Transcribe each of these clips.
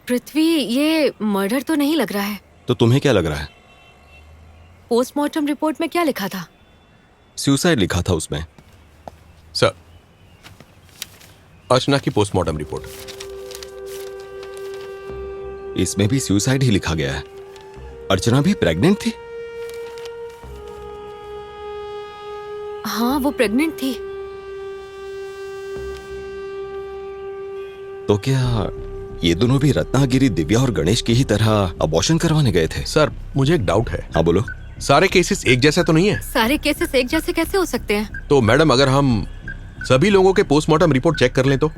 पृथ्वी, ये मर्डर तो नहीं लग रहा है। तो तुम्हें क्या लग रहा है? पोस्टमार्टम रिपोर्ट में क्या लिखा था? सुसाइड लिखा था उसमें। सर, अर्चना की पोस्टमार्टम रिपोर्ट। इसमें भी सुसाइड ही लिखा गया है। अर्चना भी प्रेग्नेंट थी? हाँ, वो प्रेग्नेंट थी। तो क्या ये दोनों भी रत्नागिरी, दिव्या और गणेश की ही तरह अबॉर्शन करवाने गए थे? सर, मुझे एक डाउट है। हाँ बोलो। सारे केसेस एक जैसे तो नहीं है? सारे केसेस एक जैसे कैसे हो सकते हैं? तो मैडम, अगर हम सभी लोगों के पोस्टमार्टम रिपोर्ट चेक कर लें तो?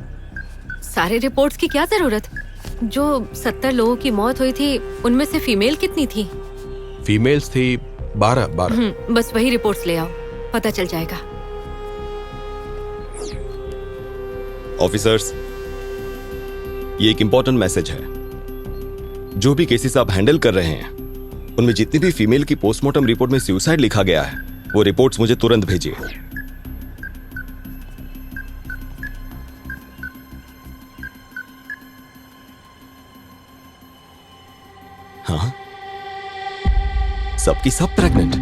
सारे रिपोर्ट्स की क्या जरूरत? जो 70 लोगों की मौत हुई थी उनमें से फीमेल कितनी थी? फीमेल्स थी 12। बस वही रिपोर्ट्स ले आओ, पता चल जाएगा। ऑफिसर्स, ये एक इंपॉर्टेंट मैसेज है। जो भी केसेस आप हैंडल कर रहे हैं उनमें जितनी भी फीमेल की पोस्टमार्टम रिपोर्ट में सुसाइड लिखा गया है वो रिपोर्ट्स मुझे तुरंत भेजिए। हाँ, सबकी सब प्रेग्नेंट,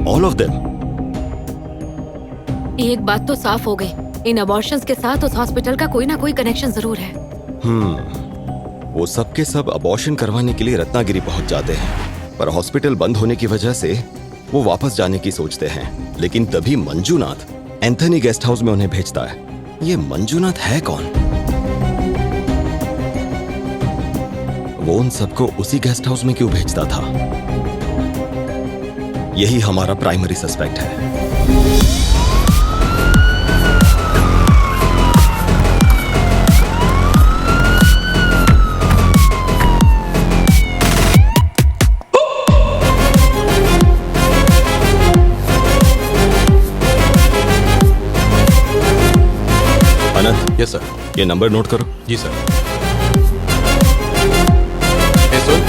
ऑल ऑफ देम। एक बात तो साफ हो गई, इन अबॉर्शंस के साथ उस हॉस्पिटल का कोई ना कोई कनेक्शन जरूर है। वो सब के सब अबॉर्शन करवाने के लिए रत्नागिरी पहुंच जाते हैं, पर हॉस्पिटल बंद होने की वजह से वो वापस जाने की सोचते हैं। लेकिन तभी मंजूनाथ एंथनी गेस्ट हाउस में उन्हें भेजता है। ये मंजूनाथ है कौन? वो उन सबको उसी गेस्ट हाउस में क्यों भेजता था? यही हमारा प्राइमरी सस्पेक्ट है। Yes sir. ये नंबर नोट करो। जी सर। सुन,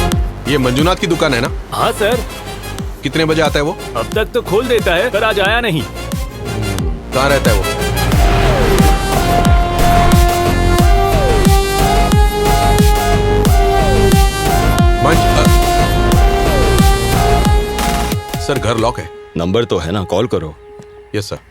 ये मंजूनाथ की दुकान है ना? हाँ सर। कितने बजे आता है वो? अब तक तो खोल देता है, पर आज आया नहीं। कहाँ रहता है वो? सर, घर लॉक है। नंबर तो है ना, कॉल करो। Yes sir.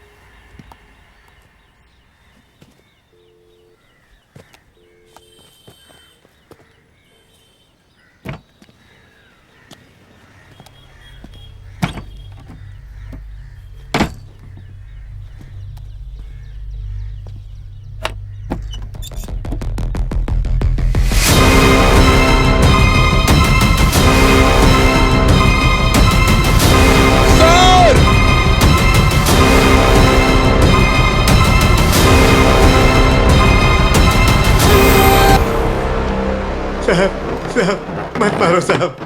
साहब मत मारो साहब।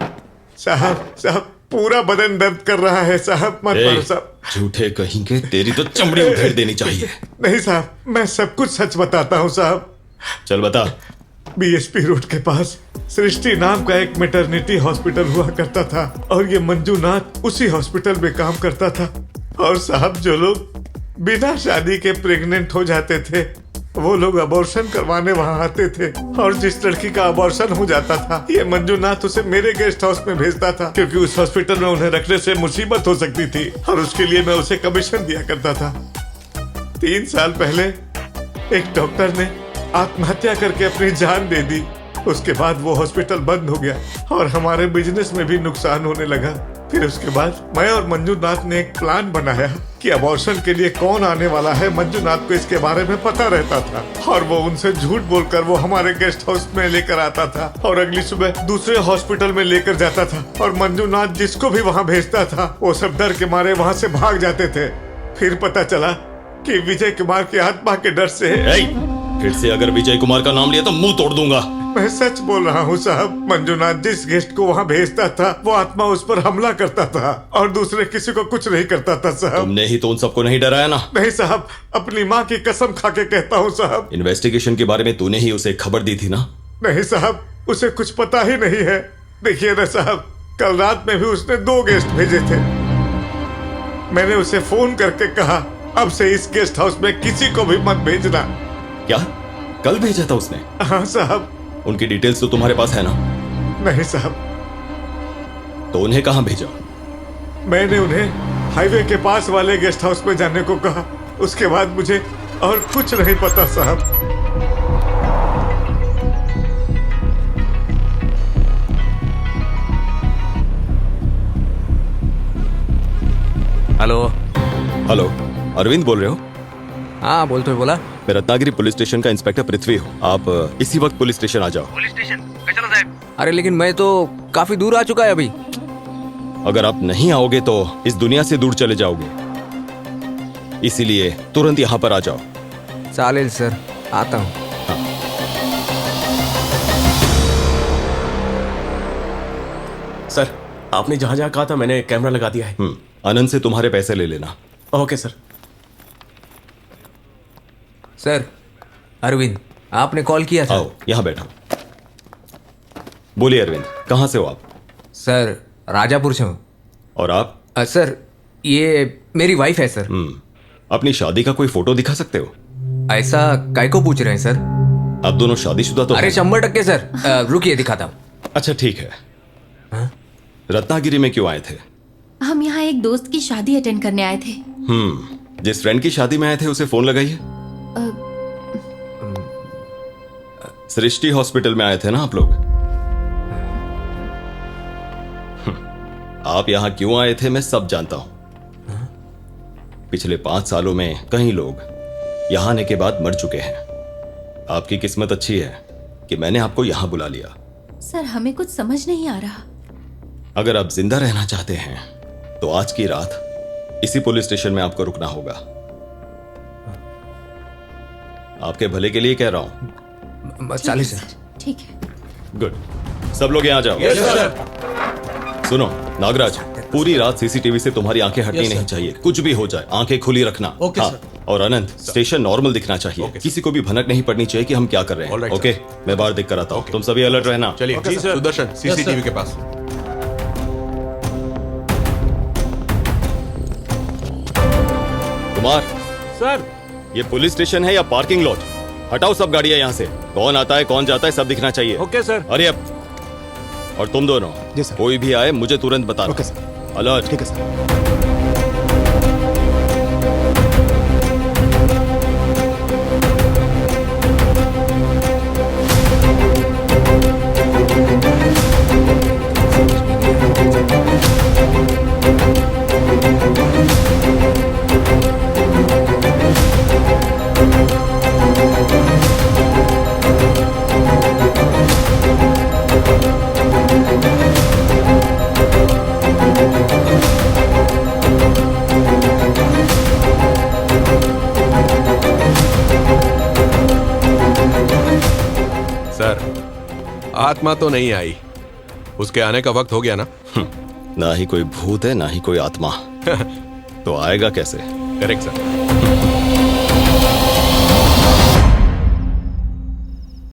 साहब पूरा बदन दर्द कर रहा है साहब, मत मारो साहब। झूठे कहेंगे, तेरी तो चमड़ी उधेड़ देनी चाहिए। नहीं साहब, मैं सब कुछ सच बताता हूँ साहब। चल बता। बीएसपी रोड के पास सृष्टि नाम का एक मैटरनिटी हॉस्पिटल हुआ करता था और ये मंजूनाथ उसी हॉस्पिटल में काम करता था। और साहब, जो लोग बिना शादी के प्रेग्नेंट हो जाते थे वो लोग अबॉर्शन करवाने वहाँ आते थे। और जिस लड़की का अबॉर्शन हो जाता था ये मंजूनाथ उसे मेरे गेस्ट हाउस में भेजता था, क्योंकि उस हॉस्पिटल में उन्हें रखने से मुसीबत हो सकती थी और उसके लिए मैं उसे कमीशन दिया करता था। 3 साल पहले एक डॉक्टर ने आत्महत्या करके अपनी जान दे दी। उसके बाद वो हॉस्पिटल बंद हो गया और हमारे बिजनेस में भी नुकसान होने लगा। फिर उसके बाद मैं और मंजूनाथ ने एक प्लान बनाया कि अबॉर्शन के लिए कौन आने वाला है। मंजूनाथ को इसके बारे में पता रहता था और वो उनसे झूठ बोलकर वो हमारे गेस्ट हाउस में लेकर आता था और अगली सुबह दूसरे हॉस्पिटल में लेकर जाता था। और मंजूनाथ जिसको भी वहाँ भेजता था वो सब डर के मारे वहाँ से भाग जाते थे। फिर पता चला कि विजय कुमार की आत्मा के डर से। फिर से अगर विजय कुमार का नाम लिया तो मुंह तोड़ दूंगा। मैं सच बोल रहा हूँ साहब। मंजूनाथ जिस गेस्ट को वहाँ भेजता था वो आत्मा उस पर हमला करता था और दूसरे किसी को कुछ नहीं करता था साहब। तुमने ही तो उन सबको नहीं डराया ना? नहीं साहब, अपनी माँ की कसम खा के कहता हूँ साहब। इन्वेस्टिगेशन के बारे में तूने ही उसे खबर दी थी ना? नहीं साहब, उसे कुछ पता ही नहीं है। देखिए ना साहब, कल रात में भी उसने 2 गेस्ट भेजे थे। मैंने उसे फोन करके कहा अब से इस गेस्ट हाउस में किसी को भी मत भेजना। क्या? कल भेजा था उसने? हाँ साहब। उनकी डिटेल्स तो तुम्हारे पास है ना? नहीं साहब, तो उन्हें कहाँ भेजा? मैंने उन्हें हाईवे के पास वाले गेस्ट हाउस में जाने को कहा। उसके बाद मुझे और कुछ नहीं पता साहब। हेलो। हेलो, अरविंद बोल रहे हो? हाँ बोल तो बोला। मैं रत्नागिरी पुलिस स्टेशन का इंस्पेक्टर पृथ्वी हूँ। आप इसी वक्त पुलिस स्टेशन आ जाओ। पुलिस स्टेशन चलो साहब। अरे लेकिन मैं तो काफी दूर आ चुका है अभी। अगर आप नहीं आओगे तो इस दुनिया से दूर चले जाओगे, इसीलिए तुरंत यहाँ पर आ जाओ। चालेल सर, आता हूँ। सर, आपने जहाँ जहाँ कहा था मैंने कैमरा लगा दिया है। आनंद से तुम्हारे पैसे ले लेना। Okay sir. सर, अरविंद आपने कॉल किया था। आओ यहाँ बैठो। बोलिए अरविंद, कहाँ से हो आप? सर, राजापुर से हूँ। और आप? सर, ये मेरी वाइफ है सर। अपनी शादी का कोई फोटो दिखा सकते हो? ऐसा काय को पूछ रहे हैं सर? आप दोनों शादीशुदा तो अरे हैं? 100% सर। रुकिए दिखाता हूँ। अच्छा ठीक है। रत्नागिरी में क्यों आए थे? हम यहाँ एक दोस्त की शादी अटेंड करने आए थे। जिस फ्रेंड की शादी में आए थे उसे फोन लगाइए। सृष्टि हॉस्पिटल में आए थे ना आप लोग? आप यहां क्यों आए थे मैं सब जानता हूं। पिछले 5 सालों में कई लोग यहां आने के बाद मर चुके हैं। आपकी किस्मत अच्छी है कि मैंने आपको यहां बुला लिया। सर, हमें कुछ समझ नहीं आ रहा। अगर आप जिंदा रहना चाहते हैं तो आज की रात इसी पुलिस स्टेशन में आपको रुकना होगा। आपके भले के लिए कह रहा हूं। चालीस सर। ठीक है। गुड, सब लोग यहाँ जाओ। सुनो नागराज, पूरी रात सीसीटीवी से तुम्हारी आंखें हटनी नहीं चाहिए। कुछ भी हो जाए आंखें खुली रखना। हाँ, और अनंत, स्टेशन नॉर्मल दिखना चाहिए। किसी को भी भनक नहीं पड़नी चाहिए कि हम क्या कर रहे हैं। ओके, मैं बाहर देख कर आता हूँ। तुम सभी अलर्ट रहना। चलिए जी सर। सुदर्शन सीसीटीवी के पास। कुमार सर, ये पुलिस स्टेशन है या पार्किंग लॉट? हटाओ सब गाड़ियां यहाँ से। कौन आता है कौन जाता है सब दिखना चाहिए। Okay sir. अरे अब, और तुम दोनों कोई भी आए मुझे तुरंत बताना। Okay sir. अलर्ट। ठीक है सर। आत्मा तो नहीं आई, उसके आने का वक्त हो गया ना। ना ही कोई भूत है ना ही कोई आत्मा। तो आएगा कैसे? Correct sir.